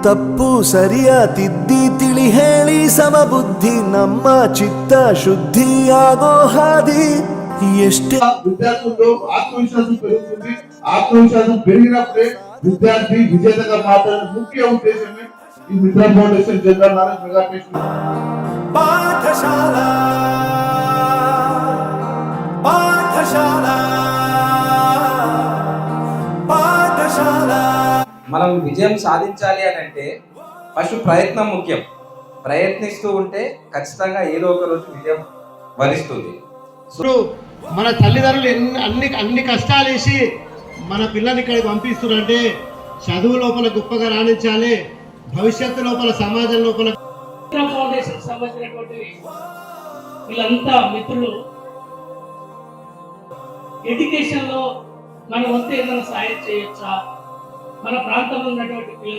ತಪ್ಪು ಸರಿಯ ತಿದ್ದಿ ತಿಳಿ ಹೇಳಿ ಸಮಬುದ್ಧಿ ನಮ್ಮ ಚಿತ್ತ ಶುದ್ಧಿಯಾಗೋ ಹಾದಿ ಎಷ್ಟೇ విద్యార్థుల్లో ఆత్మవిశ్వాసం పెరుగుతుంది. ఆత్మవిశ్వాసం పెరిగినప్పుడే విద్యార్థి విజేతగా మాత్రమే ముఖ్య ఉద్దేశమే ఈ మిత్ర foundation general knowledge mega test. పాఠశాల పాఠశాల పాఠశాల. మనం విజయం సాధించాలి అని అంటే ఫస్ట్ ప్రయత్నం ముఖ్యం. ప్రయత్నిస్తూ ఉంటే ఖచ్చితంగా ఏదో ఒక రోజు విజయం వరిస్తుంది. మన తల్లిదండ్రులు అన్ని కష్టాలు వేసి మన పిల్లల్ని ఇక్కడికి పంపిస్తున్నారంటే చదువు లోపల గొప్పగా రాణించాలి, భవిష్యత్తు లోపల సమాజం లోపల. ఫౌండేషన్ సంబంధించినటువంటి వీళ్ళంతా మిత్రులు ఎడ్యుకేషన్ లో మన వంతు ఏదైనా సాయం చేయొచ్చా, మన ప్రాంతంలో ఉన్నటువంటి పిల్లలు